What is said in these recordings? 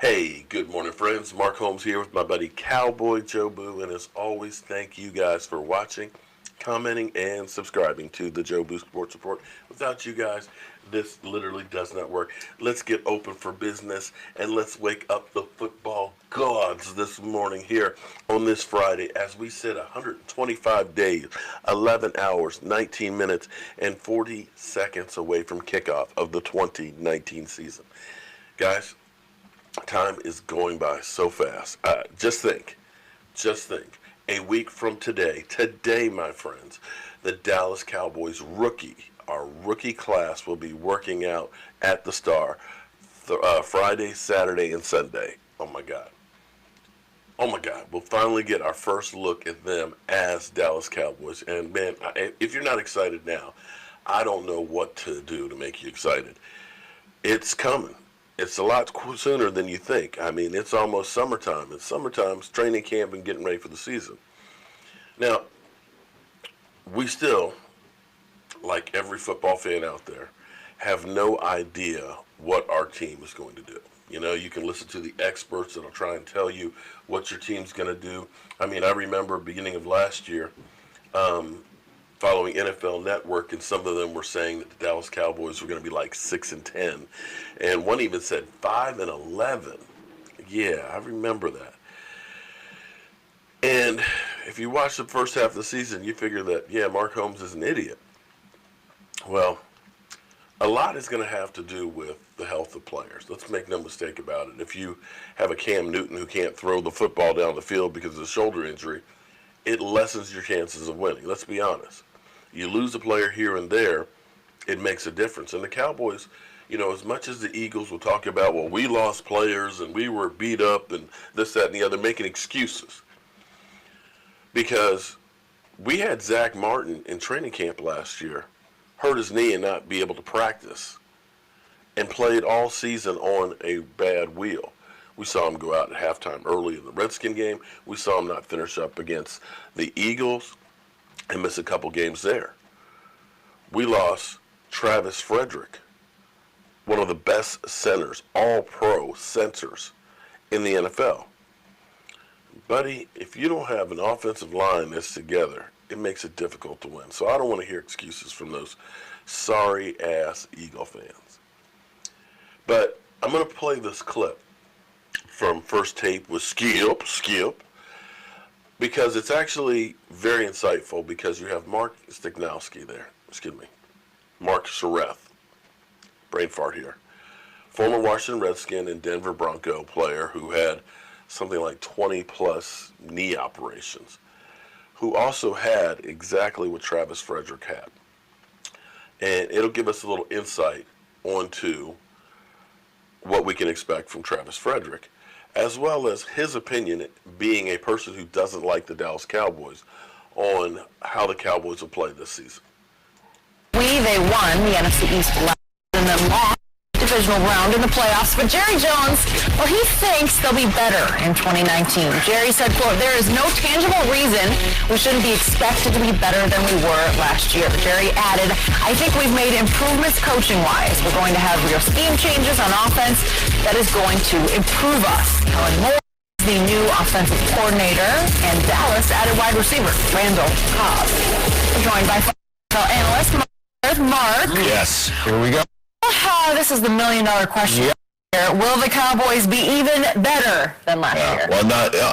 Hey, good morning, friends. Mark Holmes here with my buddy Cowboy Joe Boo, and as always, thank you guys for watching, commenting, and subscribing to the Joe Boo Sports Report. Without you guys, this literally does not work. Let's get open for business, and let's wake up the football gods this morning here on this Friday as we sit 125 days, 11 hours, 19 minutes, and 40 seconds away from kickoff of the 2019 season. Guys, time is going by so fast. Just think, a week from today, my friends, the Dallas Cowboys our rookie class will be working out at the Star Friday, Saturday, and Sunday. Oh my God. We'll finally get our first look at them as Dallas Cowboys. And man, if you're not excited now, I don't know what to do to make you excited. It's coming. It's a lot sooner than you think. I mean, it's almost summertime. It's summertime, it's training camp, and getting ready for the season. Now, we still, like every football fan out there, have no idea what our team is going to do. You know, you can listen to the experts that'll try and tell you what your team's going to do. I mean, I remember beginning of last year, following NFL Network, and some of them were saying that the Dallas Cowboys were going to be like 6-10, and one even said 5-11. Yeah, I remember that. And if you watch the first half of the season, you figure that, yeah, Mark Holmes is an idiot. Well, a lot is going to have to do with the health of players. Let's make no mistake about it. If you have a Cam Newton who can't throw the football down the field because of a shoulder injury, it lessens your chances of winning. Let's be honest. You lose a player here and there, it makes a difference. And the Cowboys, you know, as much as the Eagles will talk about, well, we lost players and we were beat up and this, that, and the other, making excuses. Because we had Zach Martin in training camp last year, hurt his knee and not be able to practice, and played all season on a bad wheel. We saw him go out at halftime early in the Redskin game. We saw him not finish up against the Eagles and miss a couple games there. We lost Travis Frederick, one of the best centers, all-pro centers in the NFL. Buddy, if you don't have an offensive line that's together, it makes it difficult to win. So I don't want to hear excuses from those sorry-ass Eagle fans. But I'm going to play this clip from First Tape with Skip, because it's actually very insightful, because you have Mark Schlereth, brain fart here, former Washington Redskin and Denver Bronco player who had something like 20-plus knee operations, who also had exactly what Travis Frederick had. And it'll give us a little insight onto what we can expect from Travis Frederick, as well as his opinion, being a person who doesn't like the Dallas Cowboys, on how the Cowboys will play this season. They won the NFC East last and then lost the divisional round in the playoffs, but Jerry Jones, well, he thinks they'll be better in 2019. Jerry said, quote, "There is no tangible reason we shouldn't be expected to be better than we were last year." Jerry added, "I think we've made improvements coaching-wise. We're going to have real scheme changes on offense that is going to improve us." Helen Moore is the new offensive coordinator, and Dallas added wide receiver Randall Cobb. We're joined by NFL analyst Mark. Yes, here we go. This is the million-dollar question. Yep. Will the Cowboys be even better than last year? Well,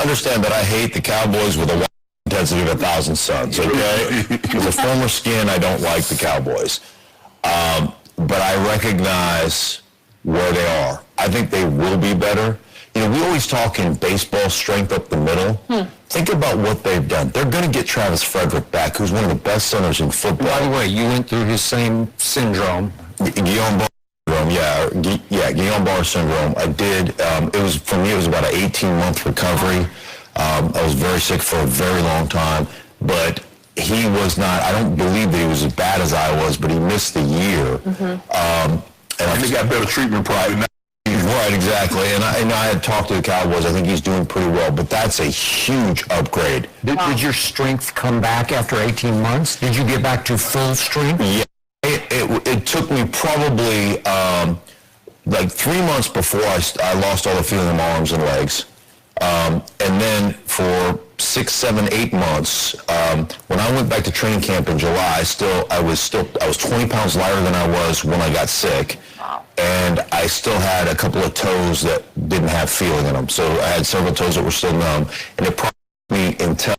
understand that I hate the Cowboys with a intensity of 1,000 suns, okay? As a former skin, I don't like the Cowboys. But I recognize where they are. I think they will be better. You know, we always talk in baseball strength up the middle. Think about what they've done. They're going to get Travis Frederick back, who's one of the best centers in football. By the way, you went through his same syndrome. Guillain-Barré syndrome, Guillain-Barré syndrome. I did. For me, it was about an 18-month recovery. I was very sick for a very long time, but he was not, I don't believe that he was as bad as I was, but he missed the year. And he got better treatment probably now. Right, exactly. And I had talked to the Cowboys. I think he's doing pretty well, but that's a huge upgrade. Did your strength come back after 18 months? Did you get back to full strength? Yeah. It took me probably like 3 months before I lost all the feeling in my arms and legs. And then for 6, 7, 8 months, when I went back to training camp in July, I was 20 pounds lighter than I was when I got sick. Wow. And I still had a couple of toes that didn't have feeling in them. So I had several toes that were still numb. And it probably took me until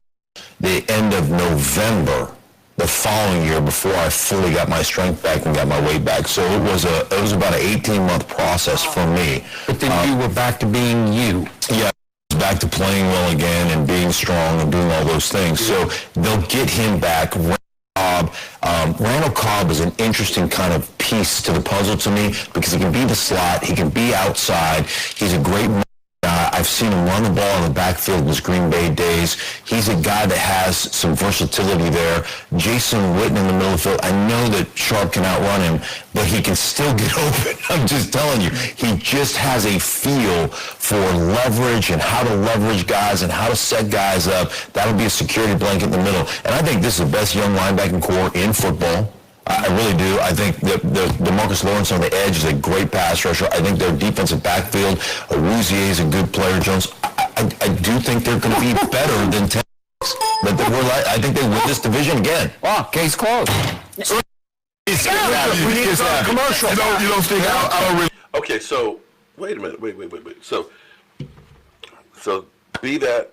the end of November the following year before I fully got my strength back and got my weight back. So it was about an 18-month process for me. But then you were back to being you. Yeah, back to playing well again and being strong and doing all those things. So they'll get him back. Randall Cobb is an interesting kind of piece to the puzzle to me because he can be the slot, he can be outside, he's a great guy. I've seen him run the ball in the backfield in his Green Bay days. He's a guy that has some versatility there. Jason Witten in the middle of the field, I know that Sharp can outrun him, but he can still get open. I'm just telling you, he just has a feel for leverage and how to leverage guys and how to set guys up. That'll be a security blanket in the middle. And I think this is the best young linebacking core in football. I really do. I think the Marcus Lawrence on the edge is a great pass rusher. I think their defensive backfield, Awuzie is a good player. Jones, I do think they're going to be better than Texas. But I think they win this division again. Wow, case closed. We need a commercial. You don't think I don't really. Okay, so wait a minute. Wait. So be that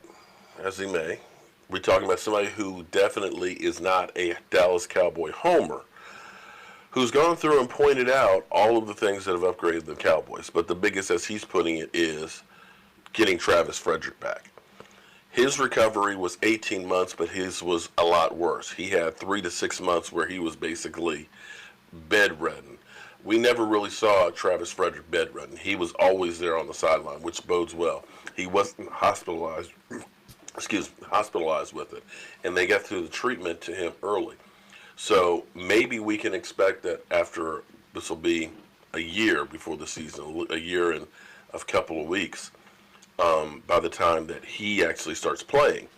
as he may, we're talking about somebody who definitely is not a Dallas Cowboy homer, who's gone through and pointed out all of the things that have upgraded the Cowboys. But the biggest, as he's putting it, is getting Travis Frederick back. His recovery was 18 months, but his was a lot worse. He had 3 to 6 months where he was basically bedridden. We never really saw Travis Frederick bedridden. He was always there on the sideline, which bodes well. He wasn't hospitalized with it, and they got through the treatment to him early. So maybe we can expect that after, this will be a year before the season, a year and a couple of weeks, by the time that he actually starts playing.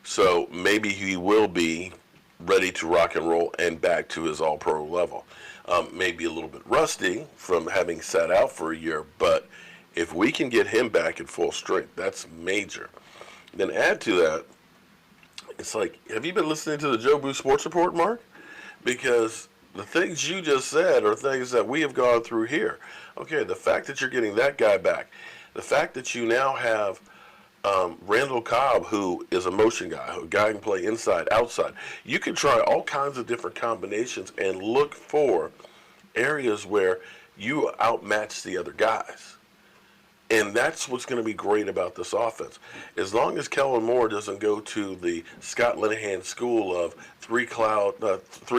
So maybe he will be ready to rock and roll and back to his all-pro level. Maybe a little bit rusty from having sat out for a year, but if we can get him back at full strength, that's major. Then add to that, it's like, have you been listening to the Joe Boo Sports Report, Mark? Because the things you just said are things that we have gone through here. Okay, the fact that you're getting that guy back, the fact that you now have Randall Cobb, who is a motion guy, a guy who can play inside, outside. You can try all kinds of different combinations and look for areas where you outmatch the other guys. And that's what's going to be great about this offense. As long as Kellen Moore doesn't go to the Scott Linehan school of 3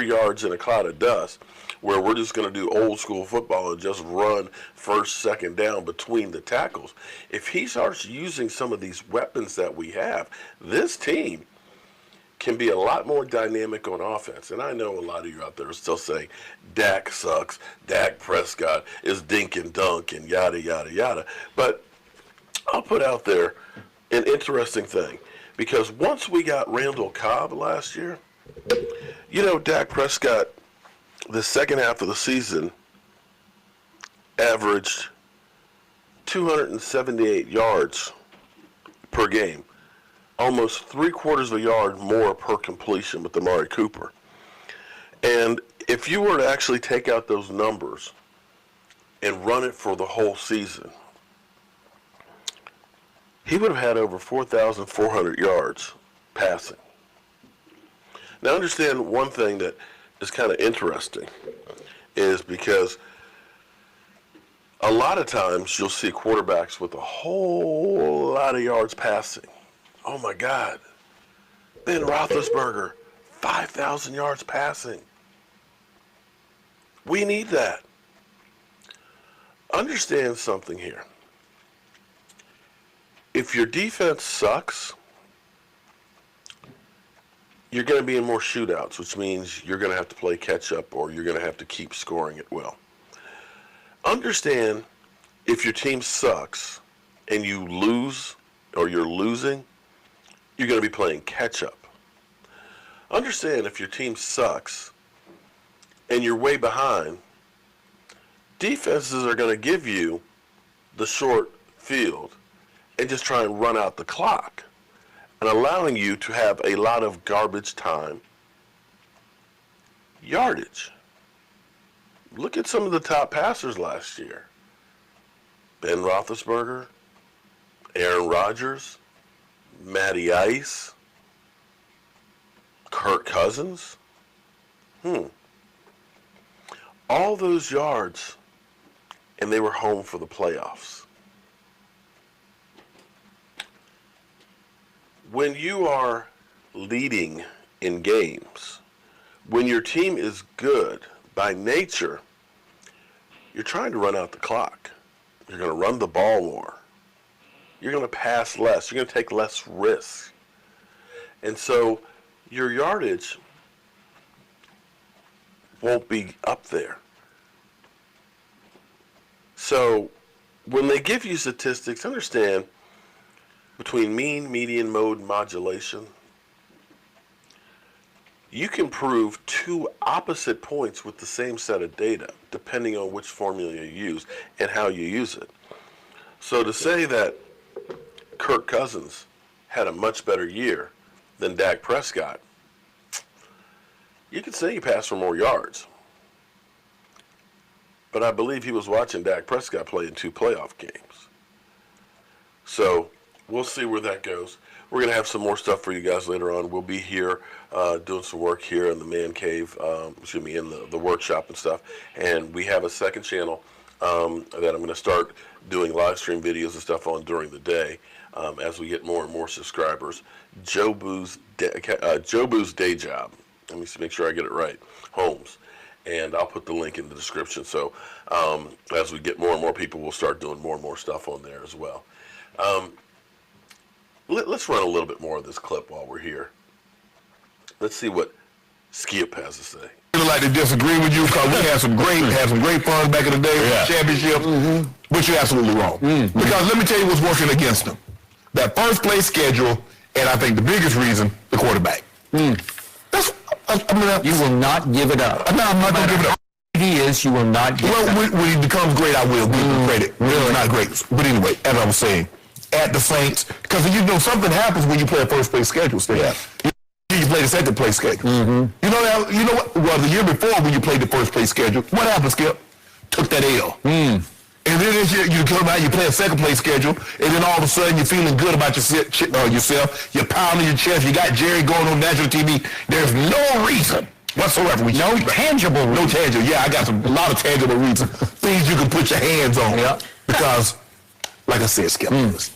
yards in a cloud of dust, where we're just going to do old school football and just run first, second down between the tackles. If he starts using some of these weapons that we have, this team can be a lot more dynamic on offense. And I know a lot of you out there are still saying Dak sucks, Dak Prescott is dink and dunk and yada, yada, yada. But I'll put out there an interesting thing, because once we got Randall Cobb last year, you know, Dak Prescott, the second half of the season, averaged 278 yards per game. Almost 3/4 of a yard more per completion with Amari Cooper. And if you were to actually take out those numbers and run it for the whole season, he would have had over 4,400 yards passing. Now understand one thing that is kind of interesting is because a lot of times you'll see quarterbacks with a whole lot of yards passing. Oh my God, Ben Roethlisberger, 5,000 yards passing. We need that. Understand something here. If your defense sucks, you're going to be in more shootouts, which means you're going to have to play catch up or you're going to have to keep scoring it well. Understand, if your team sucks and you lose or you're losing, you're going to be playing catch-up. Understand, if your team sucks and you're way behind, defenses are going to give you the short field and just try and run out the clock and allowing you to have a lot of garbage time yardage. Look at some of the top passers last year. Ben Roethlisberger, Aaron Rodgers, Matty Ice, Kirk Cousins. All those yards, and they were home for the playoffs. When you are leading in games, when your team is good, by nature, you're trying to run out the clock. You're going to run the ball more. You're going to pass less. You're going to take less risks. And so your yardage won't be up there. So when they give you statistics, understand between mean, median, mode, and modulation, you can prove two opposite points with the same set of data, depending on which formula you use and how you use it. So to say that Kirk Cousins had a much better year than Dak Prescott, you could say he passed for more yards. But I believe he was watching Dak Prescott play in 2 playoff games. So we'll see where that goes. We're going to have some more stuff for you guys later on. We'll be here doing some work here in the man cave, in the workshop and stuff. And we have a second channel that I'm going to start doing live stream videos and stuff on during the day as we get more and more subscribers. Joe Boo's Day Job. Let me make sure I get it right. Holmes. And I'll put the link in the description. So as we get more and more people, we'll start doing more and more stuff on there as well. Let's run a little bit more of this clip while we're here. Let's see what Skip has to say. I would like to disagree with you because we had some great fun back in the day with the championship, but you're absolutely wrong. Because let me tell you what's working against them. That first place schedule, and I think the biggest reason, the quarterback. You will not give it up. I'm not going to give it up. He is, you will not give it up. When he becomes great, I will give him credit. Really not great. But anyway, as I was saying, at the Saints, because you know something happens when you play a first place schedule, Steve. Yeah. You play the second place schedule. You know what? Well, the year before when you played the first place schedule, what happened, Skip? Took that L. And then this year you come out, you play a second place schedule, and then all of a sudden you're feeling good about yourself. You're pounding your chest. You got Jerry going on national TV. There's no reason whatsoever. No tangible. Yeah, I got a lot of tangible reasons. Things you can put your hands on. Yeah. Because, like I said, Skip,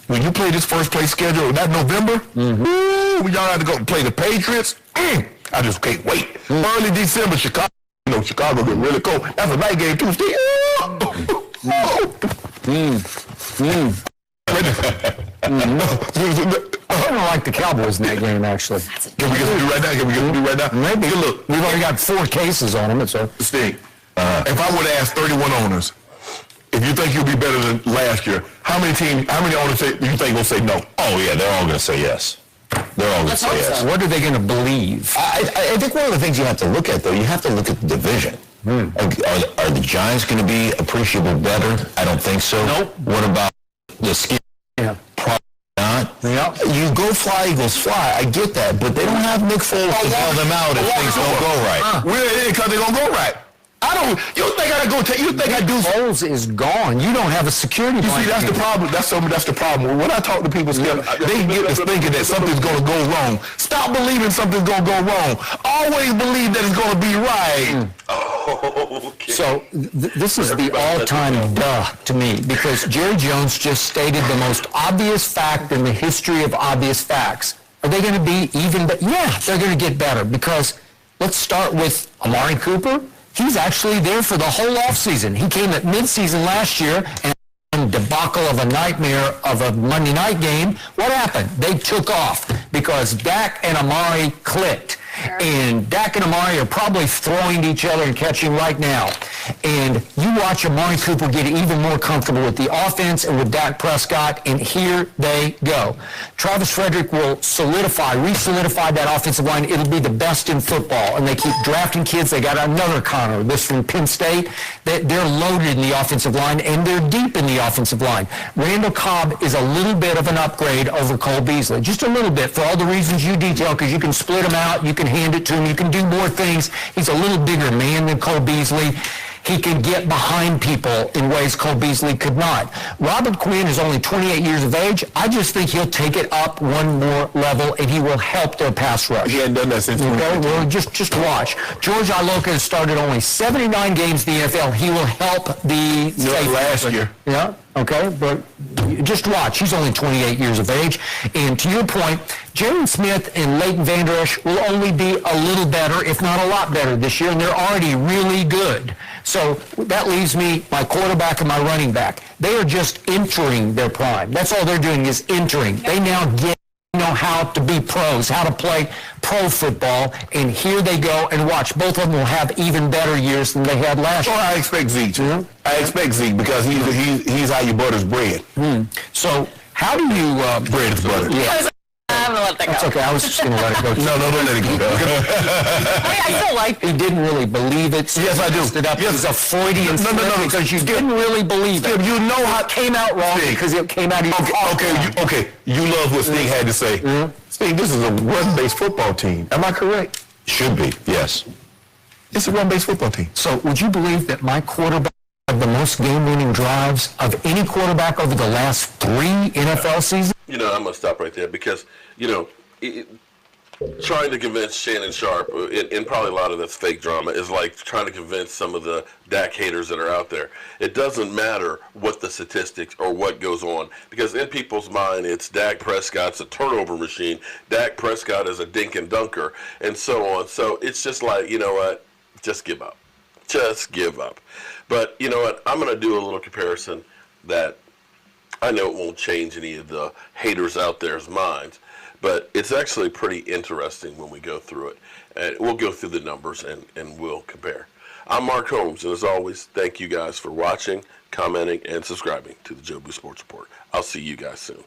when you play this first place schedule, that November, when y'all have to go play the Patriots, I just can't wait. Early December, Chicago, Chicago get really cold. That's a night game too, Steve. I don't like the Cowboys in that game, actually. Can we get to do right now? Maybe. Hey, look, we've already got 4 cases on them. Steve, if I would ask 31 owners, if you think you'll be better than last year, how many owners do you think will say no? Oh, yeah, they're all going to say yes. They're all going to say yes. What are they going to believe? I think one of the things you have to look at, though, you have to look at the division. Are the Giants going to be appreciably better? I don't think so. Nope. What about the Skins? Yeah. Probably not. Yeah. You go fly, Eagles fly. I get that, but they don't have Nick Foles to bail them out if things don't go right. We're in because they're going to go right. You think I go take? You think I do? Foles is gone. You don't have a security blanket. You see, that's the problem. That's the problem. When I talk to people, they get us thinking that something's going to go wrong. Stop believing something's going to go wrong. Always believe that it's going to be right. Okay. So this is the all-time duh to me, because Jerry Jones just stated the most obvious fact in the history of obvious facts. Are they going to be even better? Yeah, they're going to get better, because let's start with Amari Cooper. He's actually there for the whole offseason. He came at midseason last year, and debacle of a nightmare of a Monday night game. What happened? They took off because Dak and Amari clicked. And Dak and Amari are probably throwing to each other and catching right now. And you watch Amari Cooper get even more comfortable with the offense and with Dak Prescott, and here they go. Travis Frederick will re-solidify that offensive line. It'll be the best in football. And they keep drafting kids. They got another Connor, this from Penn State. They're loaded in the offensive line, and they're deep in the offensive line. Randall Cobb is a little bit of an upgrade over Cole Beasley. Just a little bit for all the reasons you detailed, because you can split him out, you can hand it to him, you can do more things. He's a little bigger man than Cole Beasley. He can get behind people in ways Cole Beasley could not. Robert Quinn is only 28 years of age. I just think he'll take it up one more level, and he will help their pass rush. He hadn't done that since. Okay, well, just watch. George Iloka has started only 79 games in the NFL. He will help the last year. Yeah, okay, but just watch. He's only 28 years of age. And to your point, Jaron Smith and Leighton Vander Esch will only be a little better, if not a lot better this year, and they're already really good. So that leaves me, my quarterback and my running back. They are just entering their prime. That's all they're doing is entering. They now know how to be pros, how to play pro football, and here they go, and watch. Both of them will have even better years than they had last year. Well, I expect Zeke to. I expect Zeke because he's how you butter's bread. So how do you... bread is butter. Yeah. I'm going to let that go. That's okay. I was just going to let it go. No, don't let it go. I still like He didn't really believe it. So Yes, I do. It up. It was a Freudian slip No. because you didn't really believe it. You know how It came out wrong Sting. because it came out... Okay. You love what Sting had to say. Sting, this is a run-based football team. Am I correct? Should be, yes. It's a run-based football team. So would you believe that my quarterback had the most game-winning drives of any quarterback over the last 3 NFL seasons? I'm going to stop right there because, trying to convince Shannon Sharp, and probably a lot of that's fake drama, is like trying to convince some of the Dak haters that are out there. It doesn't matter what the statistics or what goes on, because in people's mind, it's Dak Prescott's a turnover machine, Dak Prescott is a dink and dunker, and so on. So it's just like, you know what, just give up. Just give up. But you know what, I'm going to do a little comparison that I know it won't change any of the haters out there's minds, but it's actually pretty interesting when we go through it. And we'll go through the numbers and we'll compare. I'm Mark Holmes, and as always, thank you guys for watching, commenting, and subscribing to the Joe Boo Sports Report. I'll see you guys soon.